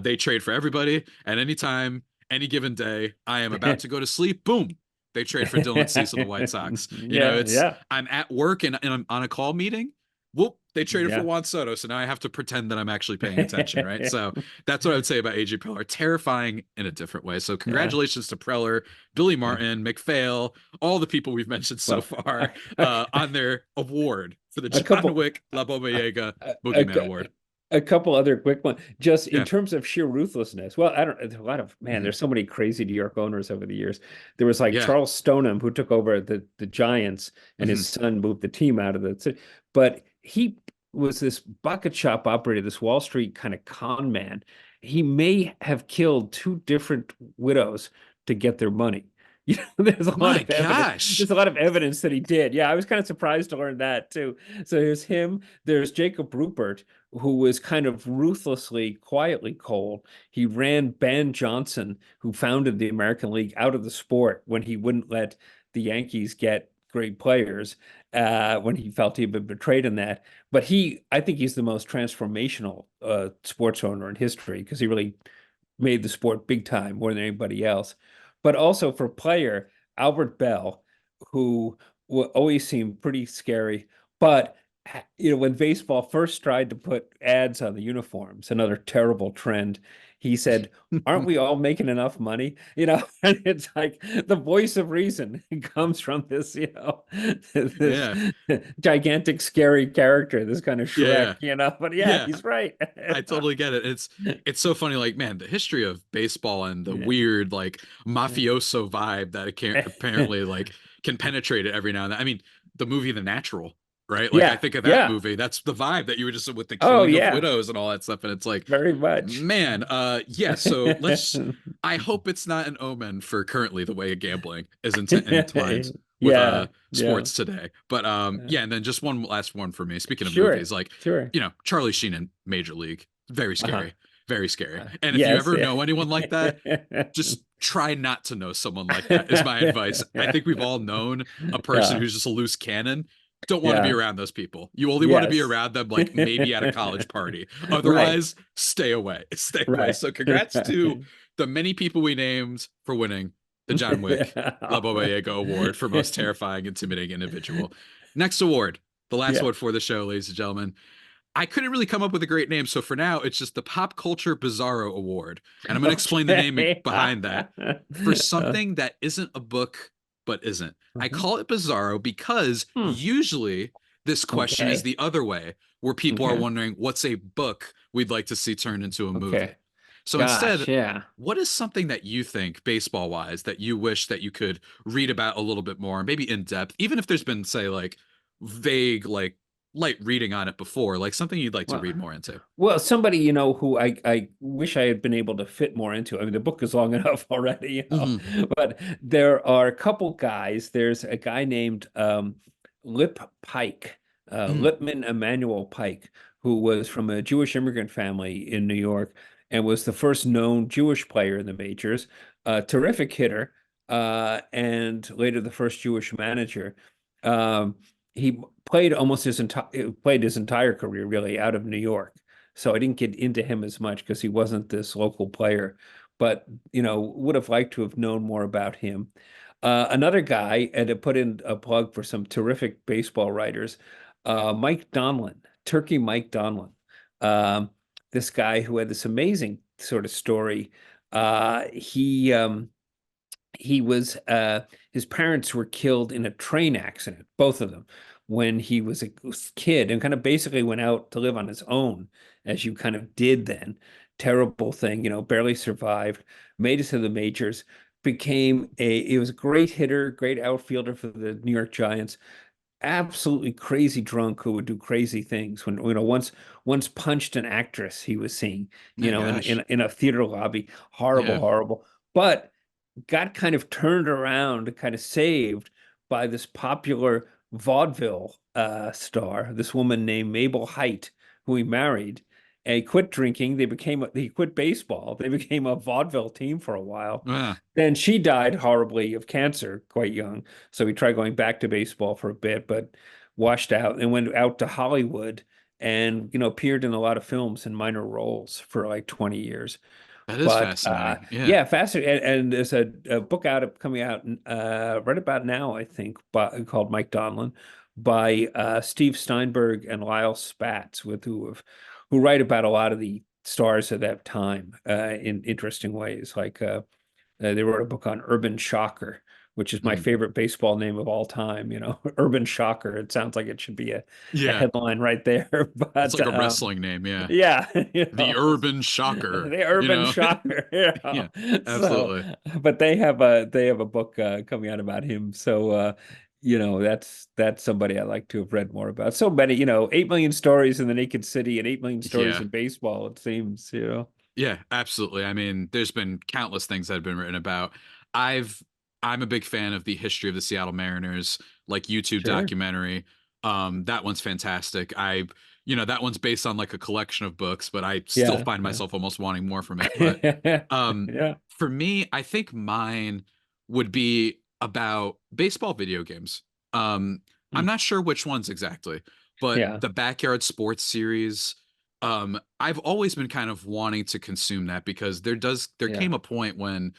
they trade for everybody at any time, any given day. I am about to go to sleep. Boom. They trade for Dylan Cease of the White Sox. You know, Yeah. it's Yeah. I'm at work and I'm on a call meeting. Whoop, they traded for Yeah. Juan Soto. So now I have to pretend that I'm actually paying attention, right? So that's what I would say about AJ Preller. Terrifying in a different way. So Yeah. congratulations to Preller, Billy Yeah. Martin, McPhail, all the people we've mentioned so Well, far a, on their award for the a John couple, Wick La Boma a, Yaga a, Boogeyman Award. a couple other quick ones, just in Yeah. terms of sheer ruthlessness. Well, I don't, there's a lot of, man, Mhm. there's so many crazy New York owners over the years. There was like Yeah. Charles Stoneham, who took over the Giants, and his Mhm. son moved the team out of the city. But he was this bucket shop operator, this Wall Street kind of con man. He may have killed two different widows to get their money. You know, there's a lot My of evidence. gosh. There's a lot of evidence that he did. Yeah, I was kind of surprised to learn that too. So there's him. There's Jacob Rupert, who was kind of ruthlessly, quietly cold. He ran Ben Johnson, who founded the American League, out of the sport when he wouldn't let the Yankees get great players, when he felt he'd been betrayed in that. But I think he's the most transformational sports owner in history because he really made the sport big time more than anybody else. But also for player, Albert Bell, who always seemed pretty scary. But when baseball first tried to put ads on the uniforms, another terrible trend, he said, "Aren't we all making enough money?" And it's like the voice of reason comes from this, this Yeah. gigantic, scary character, this kind of Yeah. Shrek, Yeah. But yeah, Yeah. he's right. I totally get it. It's so funny, like man, the history of baseball and the Yeah. weird like mafioso vibe that it can apparently like can penetrate it every now and then. I mean, the movie The Natural, right? Like I Yeah, think of that yeah. movie. That's the vibe that you were just with the Oh, killing of yeah, widows and all that stuff. And it's like, very much. man, yeah. So let's. I hope it's not an omen for currently the way gambling is entwined with Yeah, yeah. sports today. But yeah, and then just one last one for me. Speaking of Sure, movies, like sure. Charlie Sheen in Major League, very Uh-huh. scary, very scary. And if you Yes, ever yeah. know anyone like that, just try not to know someone like that is my advice. I think we've all known a person Yeah, who's just a loose cannon. Don't want to be yeah. around those people. You only want to be Yes. around them like maybe at a college party. Right, Otherwise, stay away. Stay away. right. So congrats to the many people we named for winning the John Wick La Baba Yaga Award for most terrifying, intimidating individual. Next award, the last Yeah. award for the show, ladies and gentlemen. I couldn't really come up with a great name, so for now, it's just the Pop Culture Bizarro Award, and I'm going to explain the name Okay. behind that. For something that isn't a book but isn't. I Mhm. call it Bizarro because Hmm. usually this question is Okay. the other way, where people are Okay. wondering what's a book we'd like to see turned into a movie. Okay. So Gosh, instead, yeah. what is something that you think, baseball wise, that you wish that you could read about a little bit more, maybe in depth, even if there's been, say, like vague, like light reading on it before, like something you'd like to Well, read more into? Well, somebody, who I wish I had been able to fit more into. I mean, the book is long enough already, Hmm. but there are a couple guys. There's a guy named Lip Pike, Mm. Lipman Emanuel Pike, who was from a Jewish immigrant family in New York and was the first known Jewish player in the majors, a terrific hitter, and later the first Jewish manager. He played his entire career really out of New York. So I didn't get into him as much because he wasn't this local player, but would have liked to have known more about him. Another guy, and to put in a plug for some terrific baseball writers, Mike Donlin, Turkey Mike Donlin. Um, this guy who had this amazing sort of story. Uh, he um, he was his parents were killed in a train accident, both of them, when he was a kid, and kind of basically went out to live on his own, as you kind of did then. Terrible thing, barely survived, made it to the majors, he was a great hitter, great outfielder for the New York Giants, absolutely crazy drunk who would do crazy things. When once punched an actress he was seeing, My in gosh. a theater lobby. Horrible, Yeah. horrible. But got kind of turned around, kind of saved by this popular vaudeville star, this woman named Mabel Height, who he married. And he quit drinking. He quit baseball. They became a vaudeville team for a while. Yeah. Then she died horribly of cancer quite young. So he tried going back to baseball for a bit, but washed out and went out to Hollywood and, appeared in a lot of films in minor roles for like 20 years. That is But fascinating. Yeah. yeah, fascinating. And there's a book coming out right about now, I think, called Mike Donlin, by Steve Steinberg and Lyle Spatz, who write about a lot of the stars of that time in interesting ways. Like they wrote a book on Urban Shocker, which is my Mm. favorite baseball name of all time. Urban Shocker. It sounds like it should be a Yeah. headline right there. It's But like a wrestling name. Yeah. yeah, The Urban Shocker, the Urban you know? Shocker. Yeah. So, Absolutely. but they have a book coming out about him. So, that's somebody I like to have read more about. So many, 8 million stories in the Naked City and 8 million stories Yeah. in baseball. It seems. Yeah, absolutely. I mean, there's been countless things that have been written about. I've I'm a big fan of the history of the Seattle Mariners, like YouTube Sure. documentary. That one's fantastic. That one's based on like a collection of books, but I still Yeah. find Yeah. myself almost wanting more from it. But Yeah. for me, I think mine would be about baseball video games. Um, I'm Mm. not sure which ones exactly, but Yeah. the Backyard Sports series, I've always been kind of wanting to consume that because there Yeah. came a point when,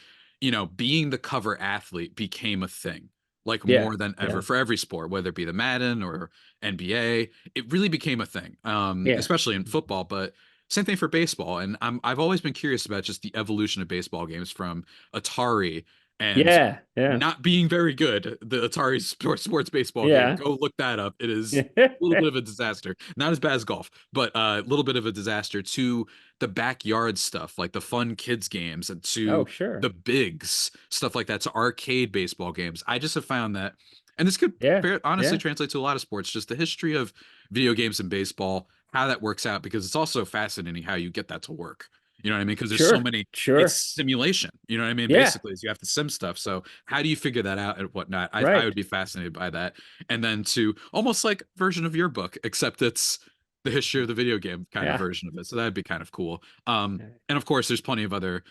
being the cover athlete became a thing, like Yeah. more than ever Yeah. for every sport, whether it be the Madden or NBA. It really became a thing, Yeah. especially in football, but same thing for baseball. And I've always been curious about just the evolution of baseball games from Atari and Yeah. Yeah. not being very good. The Atari sports baseball game. Yeah. Go look that up. It is a little bit of a disaster. Not as bad as golf, but a little bit of a disaster to the backyard stuff, like the fun kids games, and Oh, to sure. the bigs, stuff like that, to arcade baseball games. I just have found that, and this could Yeah. honestly Yeah. translate to a lot of sports, just the history of video games and baseball, how that works out, because it's also fascinating how you get that to work. You know what I mean? Because there's so Sure. many, it's Sure. simulation. You know what I mean? Yeah. Basically, is you have to sim stuff. So how do you figure that out and whatnot? I would Right. be fascinated by that. And then to almost like version of your book, except it's the history of the video game kind of Yeah. version of it. So that'd be kind of cool. Yeah. And of course, there's plenty of other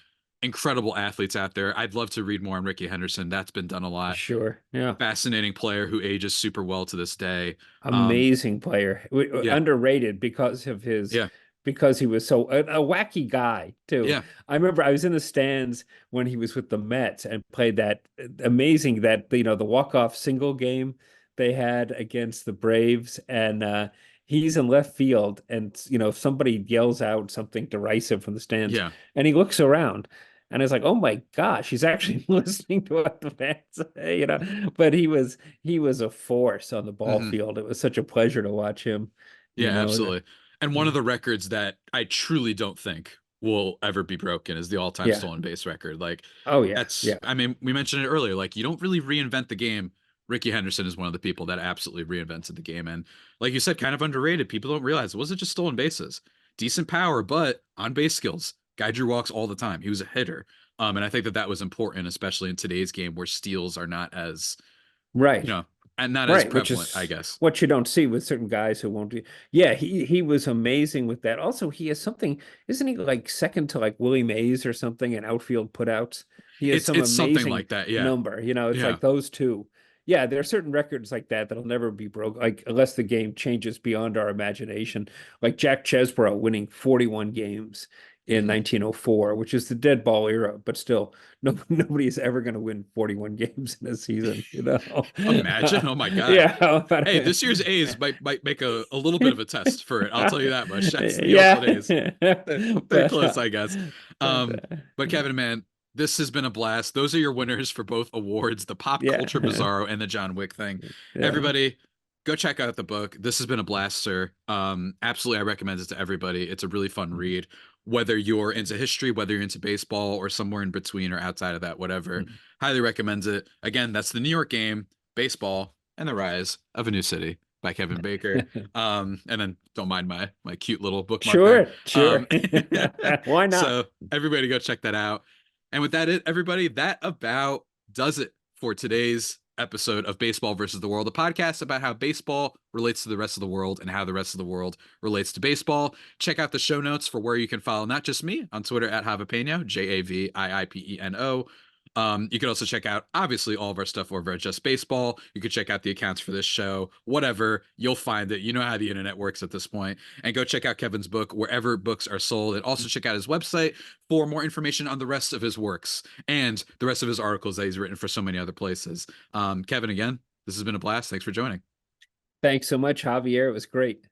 incredible athletes out there. I'd love to read more on Ricky Henderson. That's been done a lot. Sure. Yeah. Fascinating player who ages super well to this day. Um, Amazing player. yeah, Underrated yeah, because he was so a wacky guy too. yeah, I remember I was in the stands when he was with the Mets and played that amazing that the walk-off single game they had against the Braves, and he's in left field, and somebody yells out something derisive from the stands, yeah, and he looks around. And it's like, oh my gosh, he's actually listening to what the fans say. But he was a force on the ball hmm field. It was such a pleasure to watch him, yeah, you know. absolutely. And one Yeah. of the records that I truly don't think will ever be broken is the all-time Yeah. stolen base record. Like Oh yeah. that's, Yeah. I mean, we mentioned it earlier. Like you don't really reinvent the game. Ricky Henderson is one of the people that absolutely reinvented the game, and like you said, kind of underrated. People don't realize it wasn't just stolen bases, decent power, but on base skills. Guy drew walks all the time. He was a hitter. And I think that that was important, especially in today's game where steals are not as, you Right. know, and not as Right. Which prevalent, I is guess. what you don't see with certain guys who won't do. Yeah, he was amazing with that. Also, he has something, isn't he like second to like Willie Mays or something in outfield putouts? He has some It's something amazing like that. Yeah. number. It's Yeah. like those two. Yeah, there are certain records like that that'll never be broke, like unless the game changes beyond our imagination. Like Jack Chesbrough winning 41 games in 1904, which is the dead ball era, but still, nobody's ever going to win 41 games in a season, you know? Imagine, oh my God. Yeah. Hey, this year's A's might make a little bit of a test for it. I'll tell you that much. That's the Oakland A's. Yeah. They're But, close, I guess. but But Kevin, man, this has been a blast. Those are your winners for both awards, the Pop Culture yeah. Bizarro and the John Wick thing. Yeah. Everybody, go check out the book. This has been a blast, sir. Absolutely, I recommend it to everybody. It's a really fun read. Whether you're into history, whether you're into baseball, or somewhere in between or outside of that, whatever, highly recommends it. Again, that's the New York Game, Baseball, and the Rise of a New City by Kevin Baker. And then don't mind my cute little bookmark there. Sure, sure. Why not? So everybody go check that out. And with that, everybody, that about does it for today's episode of Baseball versus the World, a podcast about how baseball relates to the rest of the world and how the rest of the world relates to baseball. Check out the show notes for where you can follow not just me on Twitter at Javipeno, JAVIIPENO. You can also check out obviously all of our stuff over at Just Baseball. You could check out the accounts for this show, whatever. You'll find it. You know how the internet works at this point. And go check out Kevin's book wherever books are sold. And also check out his website for more information on the rest of his works and the rest of his articles that he's written for so many other places. Kevin, again, this has been a blast. Thanks for joining. Thanks so much, Javier. It was great.